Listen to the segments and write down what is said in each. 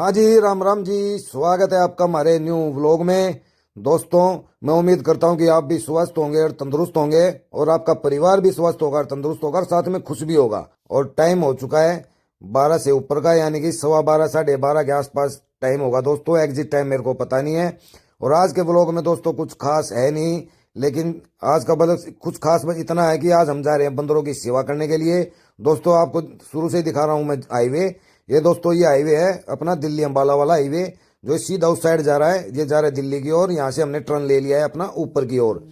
हाँ जी, राम राम जी। स्वागत है आपका हमारे न्यू व्लॉग में। दोस्तों, मैं उम्मीद करता हूँ कि आप भी स्वस्थ होंगे और तंदुरुस्त होंगे, और आपका परिवार भी स्वस्थ होगा और तंदुरुस्त होगा और साथ में खुश भी होगा। और टाइम हो चुका है 12 से ऊपर का, यानी कि 12:15 12:30 के आसपास टाइम होगा दोस्तों। एग्जिट टाइम मेरे को पता नहीं है। और आज के व्लॉग में दोस्तों कुछ खास है नहीं, लेकिन आज का मतलब कुछ खास बस इतना है कि आज हम जा रहे हैं बंदरों की सेवा करने के लिए। दोस्तों, आपको शुरू से ही दिखा रहा हूँ मैं हाईवे। ये दोस्तों, ये हाईवे है अपना दिल्ली अंबाला वाला हाईवे, जो सीधा उस साइड जा रहा है। ये जा रहा है दिल्ली की ओर। यहाँ से हमने टर्न ले लिया है अपना ऊपर की ओर।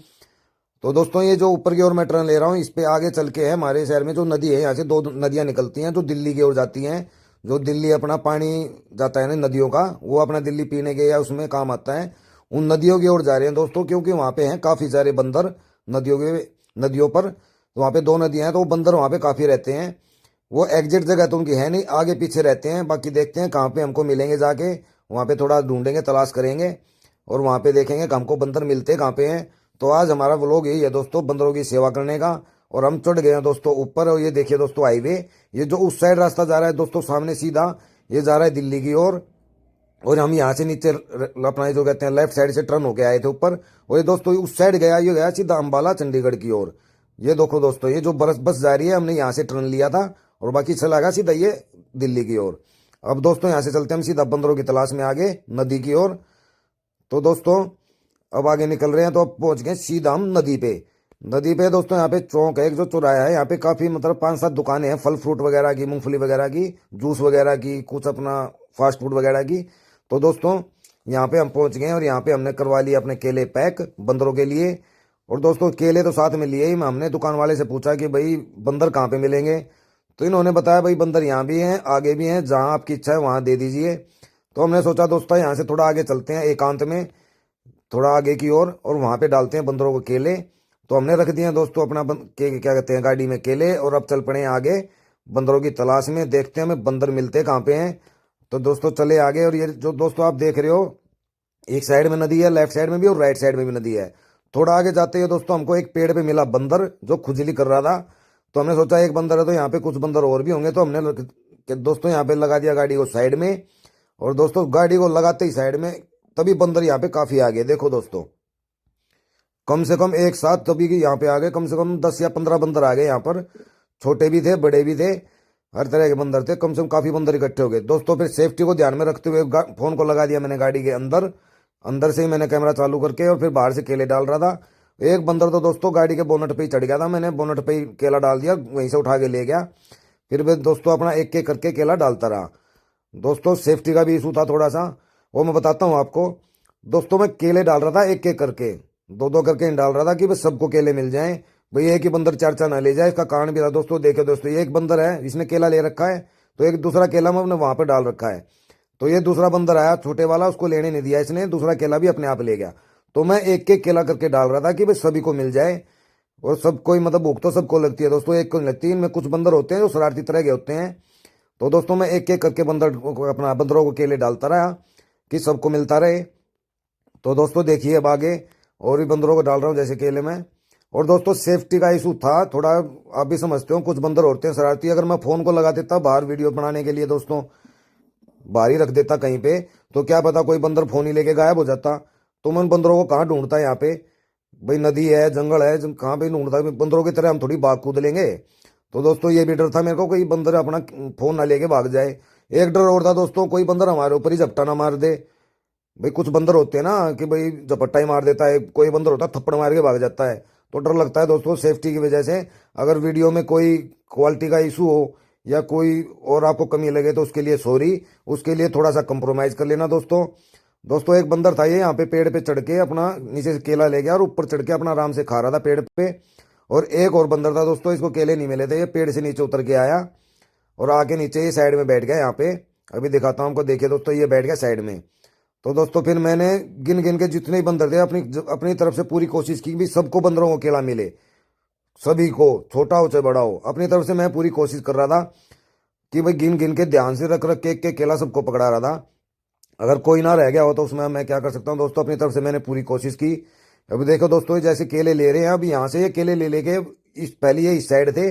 तो दोस्तों, ये जो ऊपर की ओर मैं टर्न ले रहा हूँ, इस पे आगे चल के है हमारे शहर में जो नदी है, यहाँ से दो नदियाँ निकलती हैं जो दिल्ली की ओर जाती हैं। जो दिल्ली अपना पानी जाता है ना नदियों का, वो अपना दिल्ली पीने के या उसमें काम आता है। उन नदियों की ओर जा रहे हैं दोस्तों, क्योंकि वहाँ पे हैं काफ़ी सारे बंदर नदियों के नदियों पर। तो वहाँ पे दो नदियाँ हैं, तो वो बंदर वहाँ पे काफ़ी रहते हैं। वो एग्जिट जगह तो उनकी है नहीं, आगे पीछे रहते हैं। बाकी देखते हैं कहाँ पे हमको मिलेंगे, जाके वहाँ पे थोड़ा ढूंढेंगे, तलाश करेंगे, और वहाँ पे देखेंगे कि हमको बंदर मिलते कहाँ पे हैं। तो आज हमारा व्लॉग यही है दोस्तों, बंदरों की सेवा करने का। और हम चढ़ गए हैं दोस्तों ऊपर, और ये देखिए दोस्तों हाईवे। ये जो उस साइड रास्ता जा रहा है दोस्तों सामने सीधा, ये जा रहा है दिल्ली की ओर। और हम यहाँ से नीचे अपना जो कहते हैं लेफ्ट साइड से टर्न होके आए थे ऊपर। और ये दोस्तों उस साइड गया, ये गया सीधा अम्बाला चंडीगढ़ की ओर। ये देखो दोस्तों, ये जो बस बस जा रही है, हमने यहाँ से टर्न लिया था और बाकी चला गया सीधा ये दिल्ली की ओर। अब दोस्तों यहाँ से चलते हैं हम सीधा बंदरों की तलाश में आगे नदी की ओर। तो दोस्तों, अब आगे निकल रहे हैं, तो अब पहुंच गए सीधा हम नदी पे। नदी पे दोस्तों यहाँ पे चौक है, एक जो चौराहा है, यहाँ पे काफी मतलब 5-7 दुकानें हैं, फल फ्रूट वगैरह की, मूंगफली वगैरह की, जूस वगैरह की, कुछ अपना फास्ट फूड वगैरह की। तो दोस्तों, यहाँ पे हम पहुंच गए और यहाँ पे हमने करवा लिया अपने केले पैक बंदरों के लिए। और दोस्तों, केले तो साथ में लिए ही। हमने दुकान वाले से पूछा कि भाई बंदर कहाँ पे मिलेंगे, तो इन्होंने बताया भाई बंदर यहाँ भी हैं, आगे भी हैं, जहाँ आपकी इच्छा है वहाँ दे दीजिए। तो हमने सोचा दोस्तों, यहाँ से थोड़ा आगे चलते हैं एकांत में, थोड़ा आगे की ओर, और वहाँ पे डालते हैं बंदरों को केले। तो हमने रख दिए हैं दोस्तों अपना क्या कहते हैं गाड़ी में केले, और अब चल पड़े हैं आगे बंदरों की तलाश में। देखते हैं हमें बंदर मिलते हैं कहाँ पे हैं। तो दोस्तों चले आगे, और ये जो दोस्तों आप देख रहे हो, एक साइड में नदी है, लेफ्ट साइड में भी और राइट साइड में भी नदी है। थोड़ा आगे जाते ही दोस्तों हमको एक पेड़ पे मिला बंदर जो खुजली कर रहा था। तो हमने सोचा एक बंदर है तो यहाँ पे कुछ बंदर और भी होंगे, तो हमने दोस्तों यहाँ पे लगा दिया गाड़ी को साइड में। और दोस्तों गाड़ी को लगाते ही साइड में, तभी बंदर यहाँ पे काफी आ गए। देखो दोस्तों, कम से कम एक साथ तभी कि यहाँ पे आ गए, कम से कम 10 या 15 बंदर आ गए यहाँ पर। छोटे भी थे, बड़े भी थे, हर तरह के बंदर थे। कम से कम काफी बंदर इकट्ठे हो गए दोस्तों। फिर सेफ्टी को ध्यान में रखते हुए फोन को लगा दिया मैंने गाड़ी के अंदर। अंदर से ही मैंने कैमरा चालू करके और फिर बाहर से केले डाल रहा था। एक बंदर तो दोस्तों गाड़ी के बोनट पे ही चढ़ गया था, मैंने बोनट पे ही केला डाल दिया, वहीं से उठा के ले गया। फिर मैं दोस्तों अपना एक एक करके केला डालता रहा। दोस्तों सेफ्टी का भी इशू था थोड़ा सा, वो मैं बताता हूँ आपको। दोस्तों मैं केले डाल रहा था एक एक करके, दो दो करके डाल रहा था कि बस सबको केले मिल जाएं। भाई एक ही बंदर चार चार ना ले जाए, इसका कारण भी था दोस्तों। देखो दोस्तों, ये एक बंदर है, इसने केला ले रखा है, तो एक दूसरा केला मैंने वहां पर डाल रखा है। तो ये दूसरा बंदर आया छोटे वाला, उसको लेने नहीं दिया इसने, दूसरा केला भी अपने आप ले गया। तो मैं एक एक केला करके डाल रहा था कि भाई सभी को मिल जाए। और सबको ही मतलब भूख तो सबको लगती है दोस्तों, एक को नहीं लगती। इनमें कुछ बंदर होते हैं जो शरारती तरह के होते हैं। तो दोस्तों मैं एक एक करके अपना बंदरों को केले डालता रहा कि सबको मिलता रहे। तो दोस्तों देखिए अब आगे और भी बंदरों को डाल रहा हूँ जैसे केले में। और दोस्तों सेफ्टी का इशू था थोड़ा, आप भी समझते हो, कुछ बंदर होते हैं शरारती। अगर मैं फोन को लगा देता बाहर वीडियो बनाने के लिए दोस्तों, बाहर ही रख देता कहीं पे, तो क्या पता कोई बंदर फोन ही लेके गायब हो जाता। तो मैं उन बंदरों को कहाँ ढूंढता यहाँ पे, भाई नदी है, जंगल है, कहाँ पे ढूंढता। बंदरों की तरह हम थोड़ी भाग कूद लेंगे। तो दोस्तों ये भी डर था मेरे को, कोई बंदर अपना फोन ना लेके भाग जाए। एक डर और था दोस्तों, कोई बंदर हमारे ऊपर ही झपटा ना मार दे। भाई कुछ बंदर होते हैं ना कि भाई झपट्टा ही मार देता है, कोई बंदर होता है थप्पड़ मार के भाग जाता है। तो डर लगता है दोस्तों सेफ्टी की वजह से। अगर वीडियो में कोई क्वालिटी का इशू हो या कोई और आपको कमी लगे तो उसके लिए सॉरी, उसके लिए थोड़ा सा कंप्रोमाइज कर लेना दोस्तों। दोस्तों एक बंदर था, ये यहाँ पे पेड़ पे चढ़ के अपना नीचे से केला ले गया और ऊपर चढ़ के अपना आराम से खा रहा था पेड़ पे। और एक और बंदर था दोस्तों, इसको केले नहीं मिले थे, ये पेड़ से नीचे उतर के आया और आके नीचे ये साइड में बैठ गया यहाँ पे। अभी दिखाता हूँ आपको, देखिए दोस्तों ये बैठ गया साइड में। तो दोस्तों फिर मैंने गिन गिन के जितने ही बंदर थे अपनी अपनी तरफ से पूरी कोशिश की भी सबको बंदरों को केला मिले, सभी को, छोटा हो चाहे बड़ा हो। अपनी तरफ से मैं पूरी कोशिश कर रहा था कि भाई गिन गिन के ध्यान से रख रख के एक के केला सबको पकड़ा रहा था। अगर कोई ना रह गया हो तो उसमें मैं क्या कर सकता हूँ दोस्तों, अपनी तरफ से मैंने पूरी कोशिश की। अभी देखो दोस्तों, जैसे केले ले रहे हैं, अब यहाँ से ये केले ले लेके इस पहले ये इस साइड थे,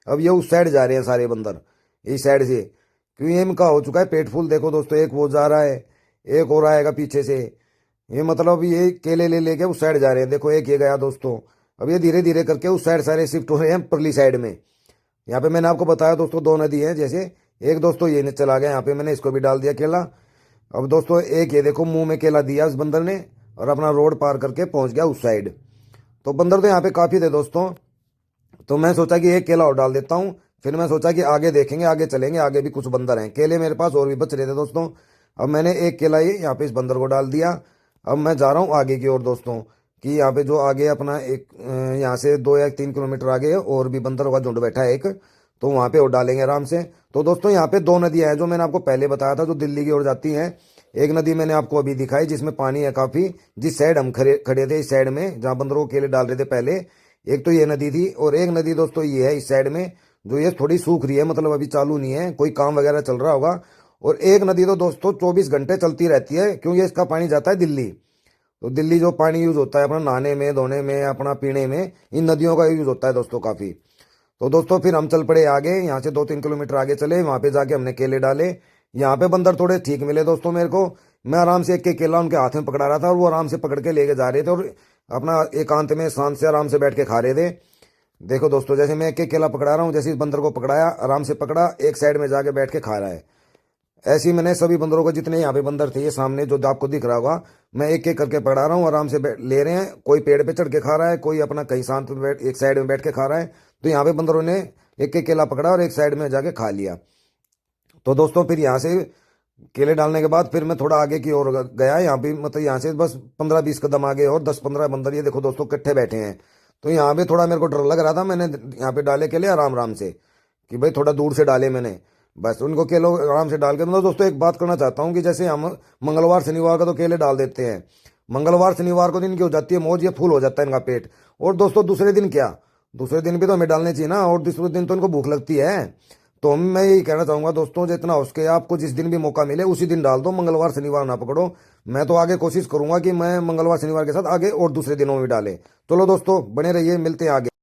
अब ये उस साइड जा रहे हैं सारे बंदर इस साइड से। क्योंकि इनका हो चुका है पेट फुल। देखो दोस्तों, एक वो जा रहा है, एक और आएगा पीछे से। ये मतलब ये केले ले लेके उस साइड जा रहे हैं। देखो एक ये गया दोस्तों। अब ये धीरे धीरे करके उस साइड सारे शिफ्ट हो रहे हैं परली साइड में। यहाँ पे मैंने आपको बताया दोस्तों दो नदी है। जैसे एक दोस्तों ये चला गया, यहाँ पे मैंने इसको भी डाल दिया केला। अब दोस्तों एक ये देखो मुंह में केला दिया उस बंदर ने, और अपना रोड पार करके पहुंच गया उस साइड। तो बंदर तो यहाँ पे काफी थे दोस्तों। तो मैं सोचा कि एक केला और डाल देता हूँ। फिर मैं सोचा कि आगे देखेंगे, आगे चलेंगे, आगे भी कुछ बंदर हैं। केले मेरे पास और भी बच रहे थे दोस्तों। अब मैंने एक केला ये यहाँ पे इस बंदर को डाल दिया। अब मैं जा रहा हूँ आगे की ओर दोस्तों, कि यहाँ पे जो आगे अपना एक यहाँ से 2 या 3 किलोमीटर आगे है, और भी बंदरों का झुंड बैठा है एक, तो वहाँ पे और डालेंगे आराम से। तो दोस्तों यहाँ पे दो नदियाँ हैं जो मैंने आपको पहले बताया था, जो दिल्ली की ओर जाती हैं। एक नदी मैंने आपको अभी दिखाई जिसमें पानी है काफी, जिस साइड हम खड़े खड़े थे, इस साइड में जहाँ बंदरों के केले डाल रहे थे पहले। एक तो ये नदी थी, और एक नदी दोस्तों ये है इस साइड में, जो ये थोड़ी सूख रही है, मतलब अभी चालू नहीं है, कोई काम वगैरह चल रहा होगा। और एक नदी तो दोस्तों 24 घंटे चलती रहती है, क्योंकि इसका पानी जाता है दिल्ली। तो दिल्ली जो पानी यूज होता है अपना नहाने में, धोने में, अपना पीने में, इन नदियों का यूज होता है दोस्तों काफी। तो दोस्तों फिर हम चल पड़े आगे, यहाँ से 2-3 किलोमीटर आगे चले। वहां पे जाके हमने केले डाले। यहाँ पे बंदर थोड़े ठीक मिले दोस्तों मेरे को। मैं आराम से एक एक केला उनके हाथ में पकड़ा रहा था, और वो आराम से पकड़ के लेके जा रहे थे, और अपना एकांत में शांत से आराम से बैठ के खा रहे थे। देखो दोस्तों, जैसे मैं एक एक केला पकड़ा रहा हूँ, जैसे इस बंदर को पकड़ाया, आराम से पकड़ा, एक साइड में जाके बैठ के खा रहा है। ऐसे ही मैंने सभी बंदरों को, जितने यहाँ पे बंदर थे, ये सामने जो आपको दिख रहा होगा, मैं एक एक करके पकड़ा रहा हूँ, आराम से ले रहे हैं। कोई पेड़ पे चढ़ के खा रहा है, कोई अपना कहीं शांत में बैठ एक साइड में बैठ के खा रहा है। तो यहाँ पे बंदरों ने एक एक केला पकड़ा और एक साइड में जाके खा लिया। तो दोस्तों फिर यहाँ से केले डालने के बाद फिर मैं थोड़ा आगे की ओर गया। यहाँ पे मतलब यहाँ से बस 15-20 कदम आगे और 10-15 बंदर ये देखो दोस्तों इकट्ठे बैठे हैं। तो यहाँ पे थोड़ा मेरे को डर लग रहा था। मैंने यहाँ पे डाले केले आराम आराम से, कि भाई थोड़ा दूर से डाले मैंने, बस उनको केले आराम से डाल के। मतलब दोस्तों एक बात करना चाहता हूँ कि जैसे हम मंगलवार शनिवार का तो केले डाल देते हैं, मंगलवार शनिवार को दिन की हो जाती है मौज, ये फुल हो जाता है इनका पेट। और दोस्तों दूसरे दिन क्या, दूसरे दिन भी तो हमें डालने चाहिए ना, और दूसरे दिन तो इनको भूख लगती है। तो मैं यही कहना चाहूंगा दोस्तों, जितना हो सके आपको जिस दिन भी मौका मिले उसी दिन डाल दो, मंगलवार शनिवार ना पकड़ो। मैं तो आगे कोशिश करूंगा कि मैं मंगलवार शनिवार के साथ आगे और दूसरे दिनों में डाले। चलो दोस्तों बने रहिए, मिलते हैं आगे।